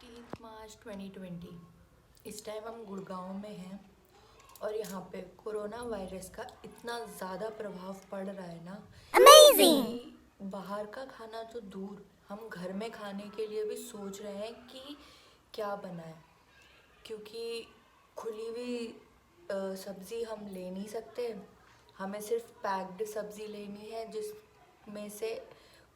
16 मार्च 2020। इस टाइम हम गुड़गांव में हैं और यहाँ पे कोरोना वायरस का इतना ज़्यादा प्रभाव पड़ रहा है ना, अमेजिंग। बाहर का खाना तो दूर, हम घर में खाने के लिए भी सोच रहे हैं कि क्या बनाएं, क्योंकि खुली हुई सब्ज़ी हम ले नहीं सकते। हमें सिर्फ पैक्ड सब्ज़ी लेनी है जिसमें से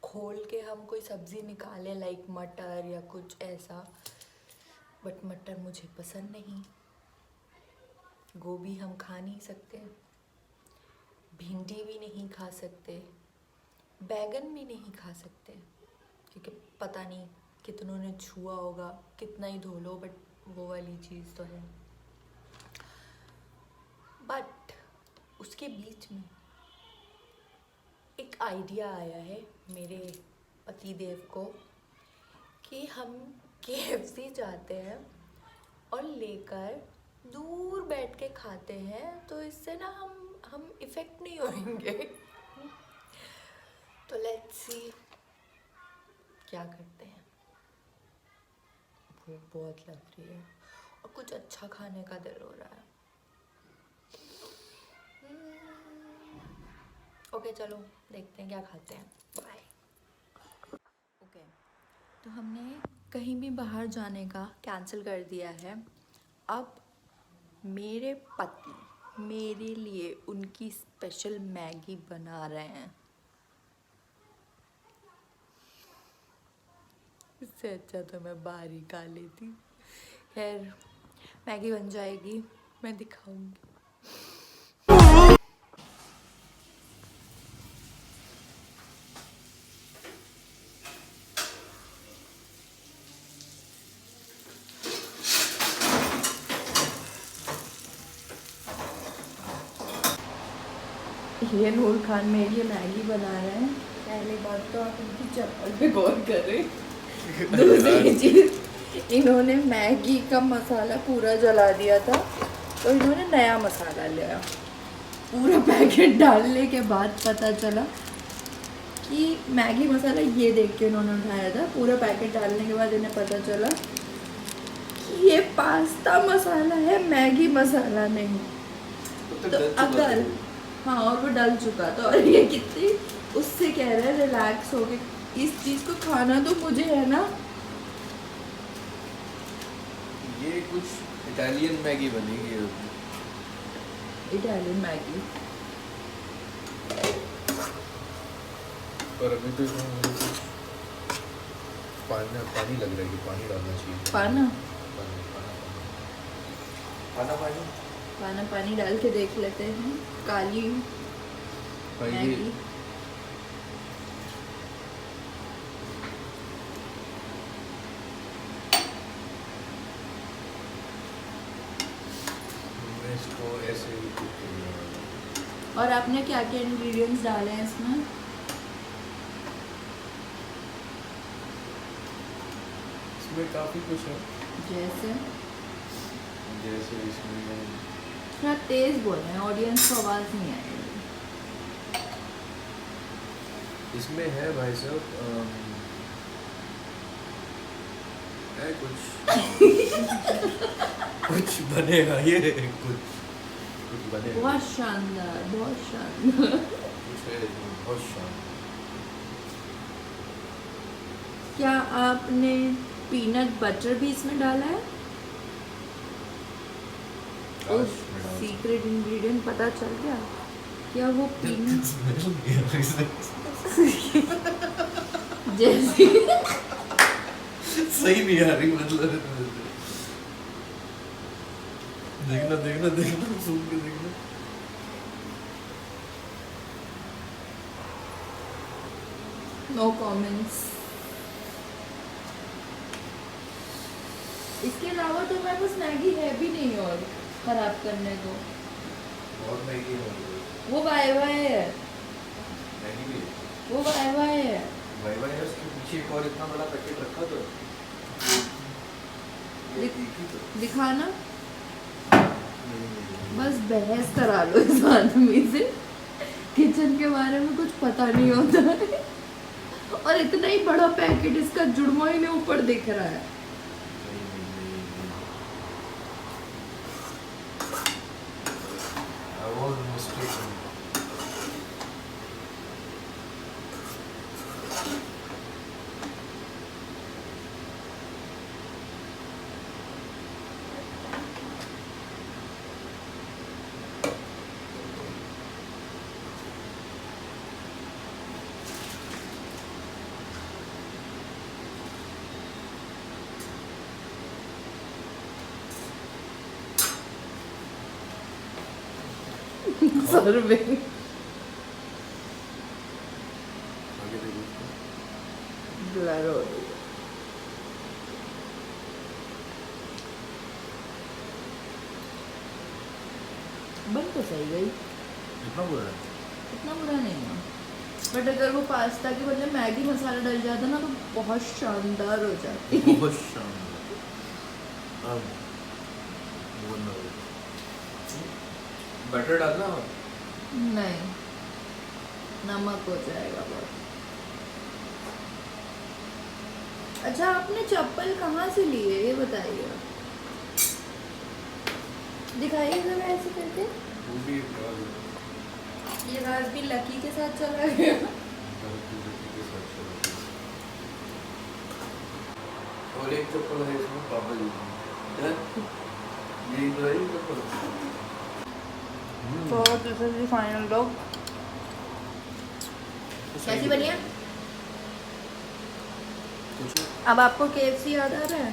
खोल के हम कोई सब्ज़ी निकालें, लाइक मटर या कुछ ऐसा। बट मटर मुझे पसंद नहीं, गोभी हम खा नहीं सकते, भिंडी भी नहीं खा सकते, बैगन भी नहीं खा सकते, क्योंकि पता नहीं कितनों ने छुआ होगा, कितना ही धो लो, बट वो वाली चीज़ तो है। बट उसके बीच में एक आइडिया आया है मेरे पतिदेव को कि हम KFC जाते हैं और लेकर दूर बैठ के खाते हैं, तो इससे ना हम इफ़ेक्ट नहीं होंगे। तो लेट्स सी क्या करते हैं। भूख बहुत लग रही है और कुछ अच्छा खाने का दिल हो रहा है। ओके चलो देखते हैं क्या खाते हैं। बाय। ओके, तो हमने कहीं भी बाहर जाने का कैंसिल कर दिया है। अब मेरे पति मेरे लिए उनकी स्पेशल मैगी बना रहे हैं। इससे अच्छा तो मैं बाहर ही खा लेती। खैर, मैगी बन जाएगी, मैं दिखाऊंगी। ये नूर खान मेरे लिए मैगी बना रहे हैं। पहली बात तो आप इनकी चप्पल पे गौर करें। दूसरी चीज़, इन्होंने मैगी का मसाला पूरा जला दिया था, तो इन्होंने नया मसाला लिया। पूरा पैकेट डालने के बाद पता चला कि मैगी मसाला ये देख के इन्होंने उठाया था। पूरा पैकेट डालने के बाद इन्हें पता चला कि ये पास्ता मसाला है, मैगी मसाला नहीं। तो अगर हाँ, और वो डल चुका था। और ये कितनी उससे कह रहे हैं रिलैक्स हो के इस चीज़ को खाना तो मुझे है ना। ये कुछ इटालियन मैगी बनेगी। इटालियन मैगी पर अभी तो पानी लग रहा है कि पानी डालना चाहिए। पाना पाना पानी पाना पानी डाल के देख लेते हैं। काली मैगी इसको ऐसे ही कुक करना। और आपने क्या क्या इंग्रेडिएंट्स डाले हैं इसमें? इसमें काफ़ी कुछ है, जैसे इसमें थोड़ा तेज बोले हैं, ऑडियंस को आवाज़ नहीं आएगी। इसमें है भाई साहब है कुछ बनेगा ये कुछ बनेगा। बहुत शानदार, बहुत शानदार। कुछ है बहुत शानदार। क्या आपने पीनट बटर भी इसमें डाला है? उस सीक्रेट इंग्रेडिएंट पता चल गया क्या? वो पीनट जैसे सही नहीं आ रही, मतलब देखना सुन के देखना। No comments. इसके अलावा तो मेरे पास मैगी है भी नहीं और खराब करने को। बहुत मैगी है वो वाई वाई है, मैगी भी वो वाई वाई है। भाई है, उसके पीछे एक और इतना बड़ा पैकेट रखा तो दिखाना। बस बहस करा लो इस आदमी से, किचन के बारे में कुछ पता नहीं होता है। और इतना ही बड़ा पैकेट, इसका जुड़वा ही नहीं ऊपर दिख रहा है। all mistakes. सर्विंग आगे देखो उसको। ब्लर हो रही है। बन तो सही गई, इतना बुरा है? इतना बुरा नहीं है, बट अगर वो पास्ता के बदले मैगी मसाला डल जाता ना तो बहुत शानदार हो जाती। बहुत शानदार। अब बटर डालना। नहीं, नमक हो जाएगा बहुत। अच्छा, आपने चप्पल कहाँ से ली है ये बताइए, दिखाइए जरा ऐसे करके। वो भी एक राज है। ये राज भी लकी के साथ चला गया। और एक चप्पल है इसमें पापा जी की। यही तो है ये चप्पल। तो this is the final look. कैसी बनी है? अब आपको KFC याद आ रहा है?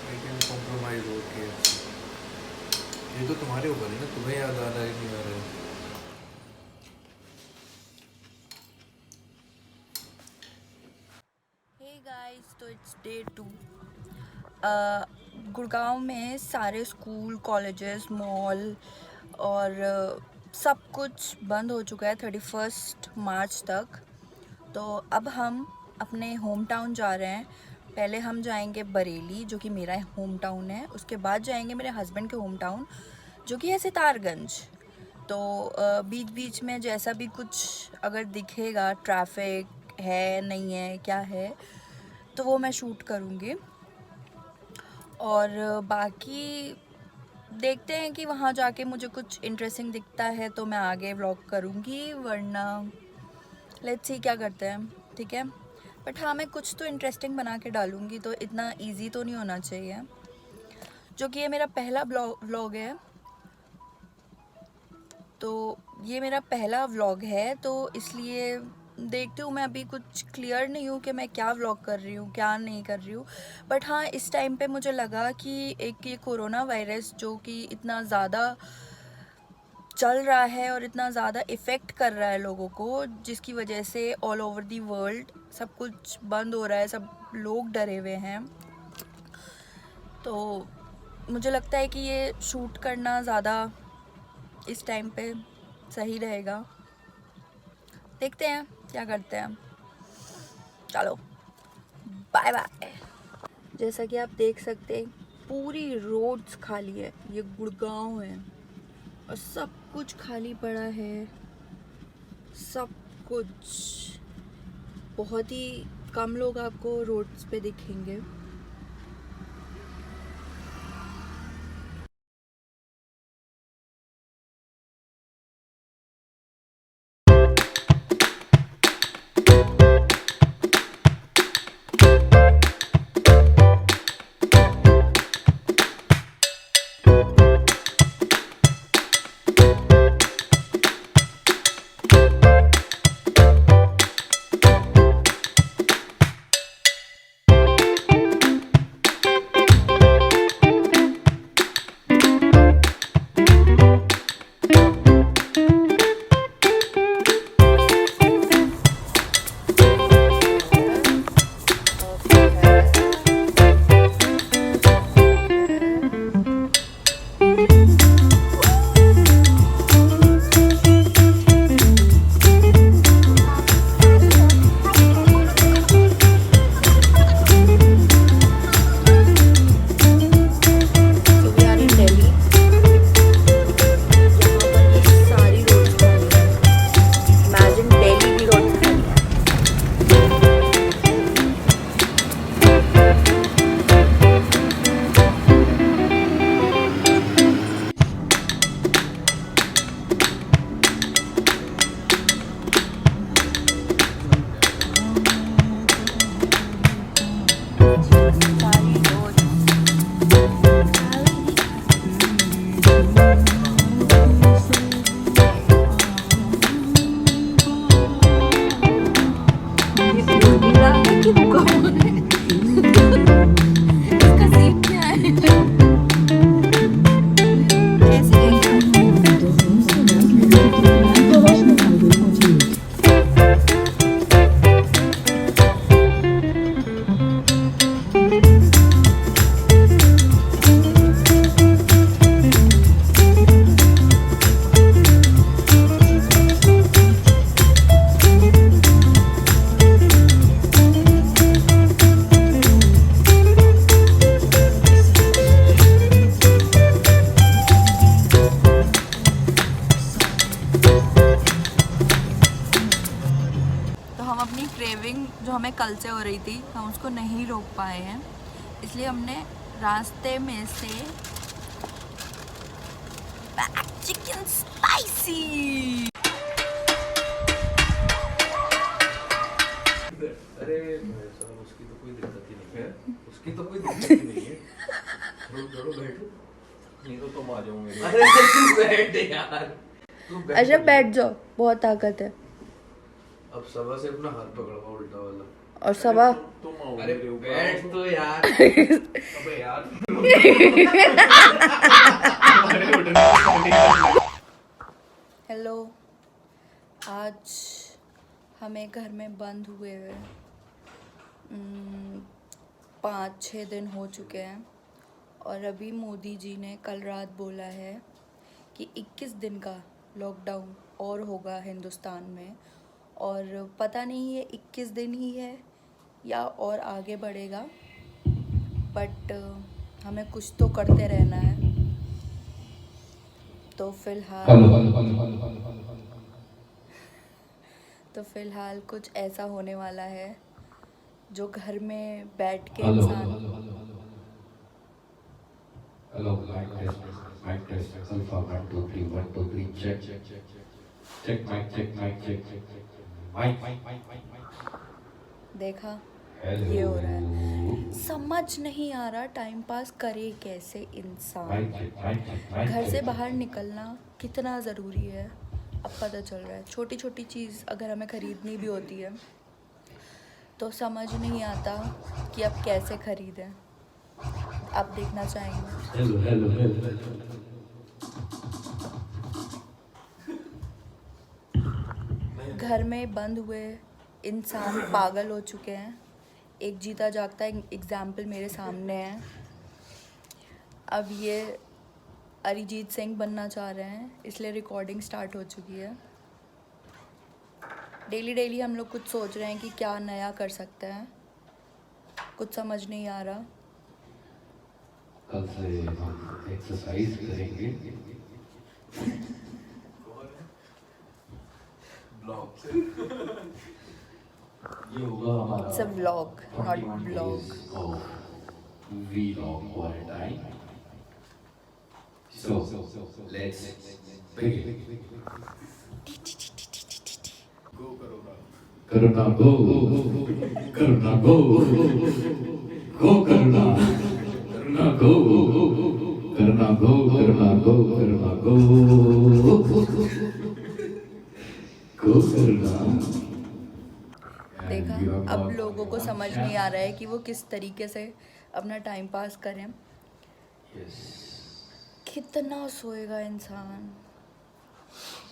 लेकिन कॉम्प्रोमाइज हो के ये तो तुम्हारे ऊपर है ना, तुम्हें याद आ रहा है नहीं आ रहा है। हे गाइस, तो इट्स डे 2। गुड़गांव में सारे स्कूल, कॉलेजेस, मॉल और सब कुछ बंद हो चुका है 31 मार्च तक। तो अब हम अपने होम टाउन जा रहे हैं। पहले हम जाएंगे बरेली, जो कि मेरा होम टाउन है। उसके बाद जाएंगे मेरे हस्बैंड के होम टाउन, जो कि है सितारगंज। तो बीच बीच में जैसा भी कुछ अगर दिखेगा, ट्रैफिक है नहीं है क्या है, तो वो मैं शूट करूँगी। और बाकी देखते हैं कि वहाँ जाके मुझे कुछ इंटरेस्टिंग दिखता है तो मैं आगे व्लॉग करूँगी, वरना लेट्स सी क्या करते हैं, ठीक है। बट हाँ, मैं कुछ तो इंटरेस्टिंग बना के डालूँगी, तो इतना इजी तो नहीं होना चाहिए। जो कि ये मेरा पहला व्लॉग है, तो ये मेरा पहला व्लॉग है, तो इसलिए देखती हूँ। मैं अभी कुछ क्लियर नहीं हूँ कि मैं क्या व्लॉग कर रही हूँ, क्या नहीं कर रही हूँ। बट हाँ, इस टाइम पे मुझे लगा कि एक ये कोरोना वायरस जो कि इतना ज़्यादा चल रहा है और इतना ज़्यादा इफ़ेक्ट कर रहा है लोगों को, जिसकी वजह से ऑल ओवर दी वर्ल्ड सब कुछ बंद हो रहा है, सब लोग डरे हुए हैं। तो मुझे लगता है कि ये शूट करना ज़्यादा इस टाइम पे सही रहेगा। देखते हैं क्या करते हैं। चलो, बाय बाय। जैसा कि आप देख सकते हैं, पूरी रोड्स खाली है। ये गुड़गांव है और सब कुछ खाली पड़ा है, सब कुछ। बहुत ही कम लोग आपको रोड्स पे दिखेंगे। हमें कल से हो रही थी, हम उसको नहीं रोक पाए हैं, इसलिए हमने रास्ते में से चिकन स्पाइसी। अरे उसकी तो कोई दिक्कत ही नहीं है, उसकी तो कोई दिक्कत ही नहीं है। चलो बैठो, नहीं तो तुम आ जाओगे। अरे तू बैठ यार, अच्छा बैठ जाओ, बहुत ताकत है। अब सबा से अपना हाथ पकड़वा उल्टा वाला। और सबा तुम आओ। अरे बैठ तो यार। अबे यार। हेलो, आज हमें घर में बंद हुए 5-6 दिन हो चुके हैं और अभी मोदी जी ने कल रात बोला है कि 21 दिन का लॉकडाउन और होगा हिंदुस्तान में, और पता नहीं ये 21 दिन ही है या और आगे बढ़ेगा, बट हमें कुछ तो करते रहना है। तो फिलहाल कुछ ऐसा होने वाला है जो घर में बैठ के इंसान Hello, mic test, alpha 1 2 3 1 2 3 check mic. देखा Hello. ये हो रहा है, समझ नहीं आ रहा टाइम पास करे कैसे इंसान। घर से बाहर निकलना कितना ज़रूरी है अब पता चल रहा है। छोटी छोटी चीज़ अगर हमें ख़रीदनी भी होती है तो समझ नहीं आता कि अब कैसे ख़रीदें। आप देखना चाहेंगे। Hello. घर में बंद हुए इंसान पागल हो चुके हैं। एक जीता जागता एग्जाम्पल मेरे सामने है। अब ये अरिजीत सिंह बनना चाह रहे हैं, इसलिए रिकॉर्डिंग स्टार्ट हो चुकी है। डेली हम लोग कुछ सोच रहे हैं कि क्या नया कर सकते हैं, कुछ समझ नहीं आ रहा। कल से हम एक्सरसाइज करेंगे। ये होगा हमारा it's a vlog not blog. vlog quarantine. So let's begin. Karuna go, Karuna go, go Karuna, Karuna go, Karuna go, Karuna go, Karuna go, go Karuna. देखा, अब लोगों को समझ नहीं आ रहा है कि वो किस तरीके से अपना टाइम पास करें। कितना सोएगा इंसान,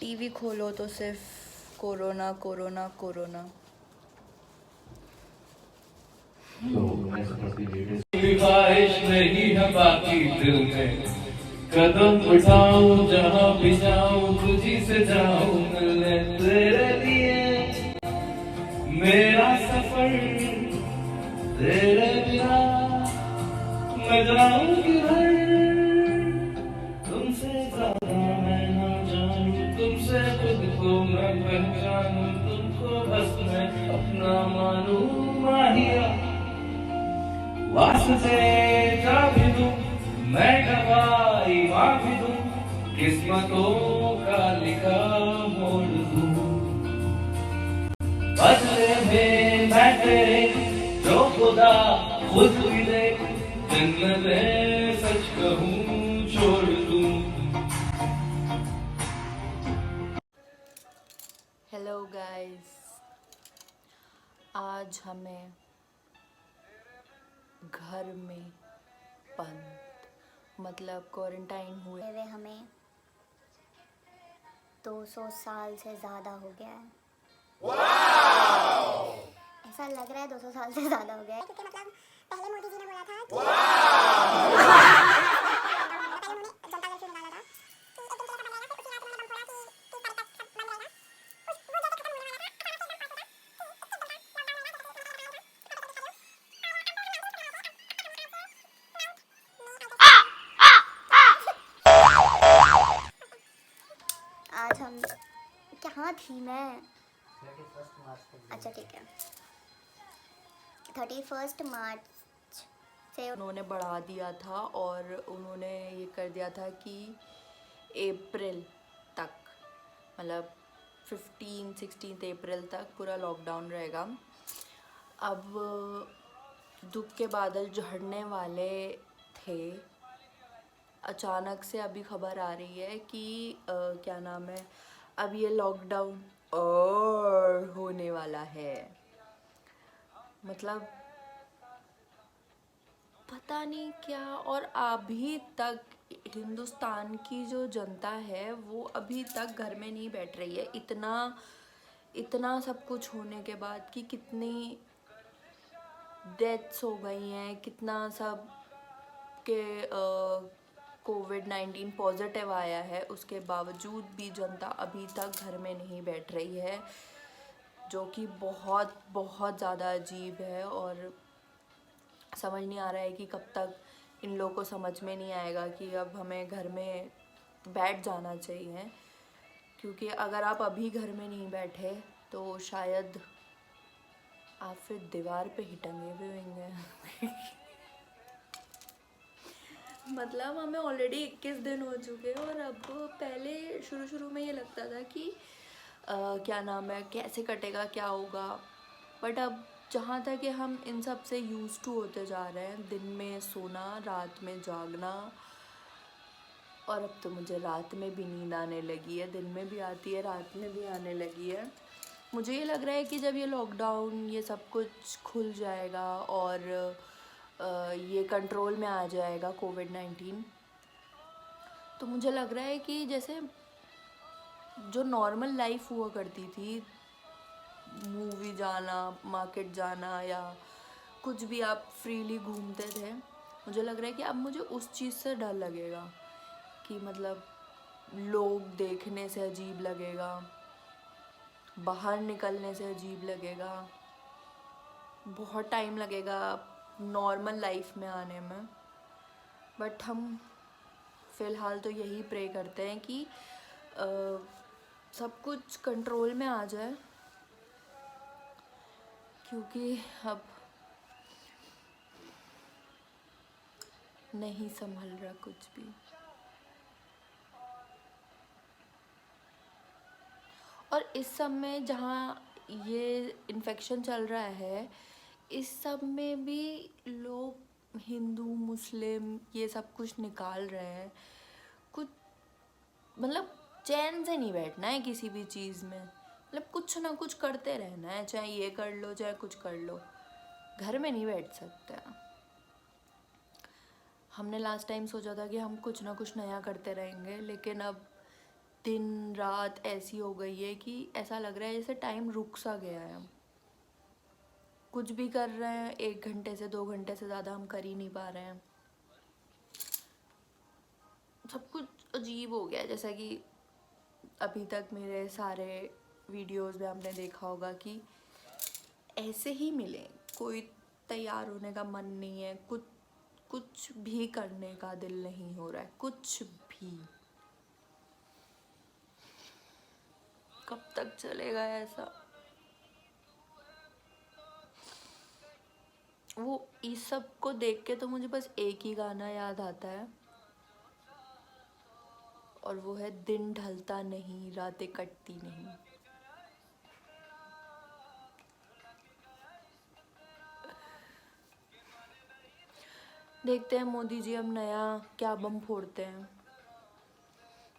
टीवी खोलो तो सिर्फ कोरोना कोरोना कोरोना। ख्वाहिश नहीं है बाकी दिल में, कदम उठाऊं जहां भी जाऊं तुझी से जाऊं मिलने तेरे लिए। मेरा सफर तेरे बिना मैं जाऊं किधर, तुमसे ज्यादा मैं ना जानूं, तुमसे खुद को मैं पहचानूं, तुमको बस मैं अपना मानूं माहिया। वास्ते जा भी दूं मैं गवाही माफी दूं, किस्मतों का लिखा मोड़ दूं, बदले में मैं तेरे जो खुदा खुद भी दे, जन्नते सच कहूँ छोड़ दूं। हेलो गाइस, आज हमें घर में बंद मतलब क्वारंटाइन हुए हमें 200 साल से ज़्यादा हो गया है। ऐसा लग रहा है 200 साल से ज़्यादा हो गया है, क्योंकि मतलब पहले मोदी जी ने बोला था कि जनता कर्फ्यू निकाला था कि एक दिन के लिए खत्म रहेगा, फिर उसी रात उन्होंने बम फोड़ा कि कल तक सब बंद रहेगा। वो जैसे खत्म होने वाला था, आज हम कहाँ थी मैं? अच्छा ठीक है। 31 मार्च से उन्होंने बढ़ा दिया था और उन्होंने ये कर दिया था कि अप्रैल तक, मतलब 15-16 अप्रैल तक पूरा लॉकडाउन रहेगा। अब दुख के बादल झड़ने वाले थे, अचानक से अभी खबर आ रही है कि क्या नाम है, अब ये लॉकडाउन और होने वाला है। मतलब पता नहीं क्या। और अभी तक हिंदुस्तान की जो जनता है वो अभी तक घर में नहीं बैठ रही है। इतना सब कुछ होने के बाद कि कितनी डेथ्स हो गई हैं, कितना सब के कोविड-19 पॉजिटिव आया है, उसके बावजूद भी जनता अभी तक घर में नहीं बैठ रही है, जो कि बहुत बहुत ज़्यादा अजीब है। और समझ नहीं आ रहा है कि कब तक इन लोगों को समझ में नहीं आएगा कि अब हमें घर में बैठ जाना चाहिए, क्योंकि अगर आप अभी घर में नहीं बैठे तो शायद आप फिर दीवार पे ही टंगे हुए होंगे। मतलब हमें ऑलरेडी 21 दिन हो चुके हैं और अब पहले शुरू में ये लगता था कि क्या नाम है, कैसे कटेगा, क्या होगा, बट अब जहाँ तक कि हम इन सब से यूज़ टू होते जा रहे हैं, दिन में सोना, रात में जागना, और अब तो मुझे रात में भी नींद आने लगी है, दिन में भी आती है, रात में भी आने लगी है। मुझे ये लग रहा है कि जब ये लॉकडाउन ये सब कुछ खुल जाएगा और ये कंट्रोल में आ जाएगा कोविड-19, तो मुझे लग रहा है कि जैसे जो नॉर्मल लाइफ हुआ करती थी, मूवी जाना, मार्केट जाना या कुछ भी आप फ्रीली घूमते थे, मुझे लग रहा है कि अब मुझे उस चीज़ से डर लगेगा कि मतलब लोग देखने से अजीब लगेगा, बाहर निकलने से अजीब लगेगा, बहुत टाइम लगेगा नॉर्मल लाइफ में आने में। बट हम फ़िलहाल तो यही प्रे करते हैं कि सब कुछ कंट्रोल में आ जाए, क्योंकि अब नहीं संभल रहा कुछ भी। और इस सब में जहाँ ये इन्फेक्शन चल रहा है, इस सब में भी लोग हिंदू मुस्लिम ये सब कुछ निकाल रहे हैं। कुछ मतलब चैन से नहीं बैठना है किसी भी चीज़ में, मतलब कुछ ना कुछ करते रहना है, चाहे ये कर लो चाहे कुछ कर लो, घर में नहीं बैठ सकते। हमने लास्ट टाइम सोचा था कि हम कुछ ना कुछ नया करते रहेंगे, लेकिन अब दिन रात ऐसी हो गई है कि ऐसा लग रहा है जैसे टाइम रुक सा गया है। कुछ भी कर रहे हैं 1 घंटे से 2 घंटे से ज़्यादा हम कर ही नहीं पा रहे हैं। सब कुछ अजीब हो गया है। जैसा कि अभी तक मेरे सारे वीडियोस में आपने देखा होगा कि ऐसे ही मिले, कोई तैयार होने का मन नहीं है, कुछ भी करने का दिल नहीं हो रहा है, कुछ भी। कब तक चलेगा ऐसा? वो इस सब को देख के तो मुझे बस एक ही गाना याद आता है, और वो है दिन ढलता नहीं रातें कटती नहीं। देखते हैं मोदी जी अब नया क्या बम फोड़ते हैं।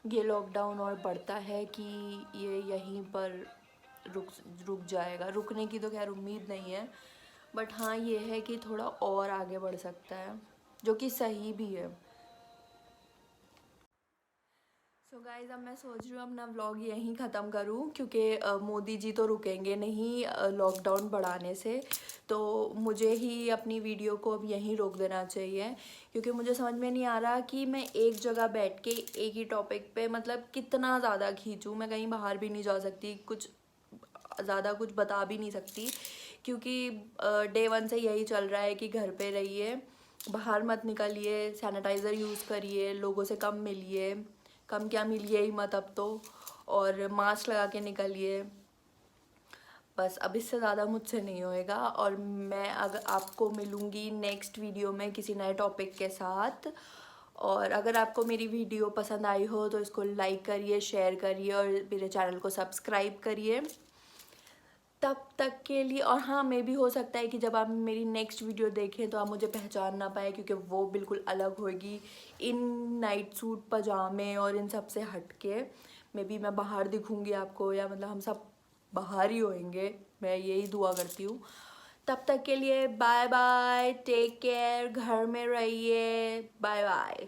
ये लॉकडाउन और बढ़ता है कि ये यहीं पर रुक जाएगा। रुकने की तो खैर उम्मीद नहीं है, बट हाँ ये है कि थोड़ा और आगे बढ़ सकता है, जो कि सही भी है। सो गाइज़, अब मैं सोच रही हूँ अपना व्लॉग यहीं ख़त्म करूँ, क्योंकि मोदी जी तो रुकेंगे नहीं लॉकडाउन बढ़ाने से, तो मुझे ही अपनी वीडियो को अब यहीं रोक देना चाहिए, क्योंकि मुझे समझ में नहीं आ रहा कि मैं एक जगह बैठ के एक ही टॉपिक पे मतलब कितना ज़्यादा खींचूँ। मैं कहीं बाहर भी नहीं जा सकती, कुछ ज़्यादा कुछ बता भी नहीं सकती, क्योंकि डे 1 से यही चल रहा है कि घर पे रहिए, बाहर मत निकलिए, सैनिटाइज़र यूज़ करिए, लोगों से कम मिलिए, कम क्या मिलिए ही मत अब तो, और मास्क लगा के निकलिए। बस अब इससे ज़्यादा मुझसे नहीं होएगा। और मैं अगर आपको मिलूँगी नेक्स्ट वीडियो में किसी नए टॉपिक के साथ। और अगर आपको मेरी वीडियो पसंद आई हो तो इसको लाइक करिए, शेयर करिए और मेरे चैनल को सब्सक्राइब करिए। तब तक के लिए, और हाँ, मे भी हो सकता है कि जब आप मेरी नेक्स्ट वीडियो देखें तो आप मुझे पहचान ना पाए, क्योंकि वो बिल्कुल अलग होगी इन नाइट सूट पजामे और इन सब से हटके। मे बी मैं बाहर दिखूँगी आपको, या मतलब हम सब बाहर ही होंगे, मैं यही दुआ करती हूँ। तब तक के लिए बाय बाय, टेक केयर, घर में रहिए, बाय बाय।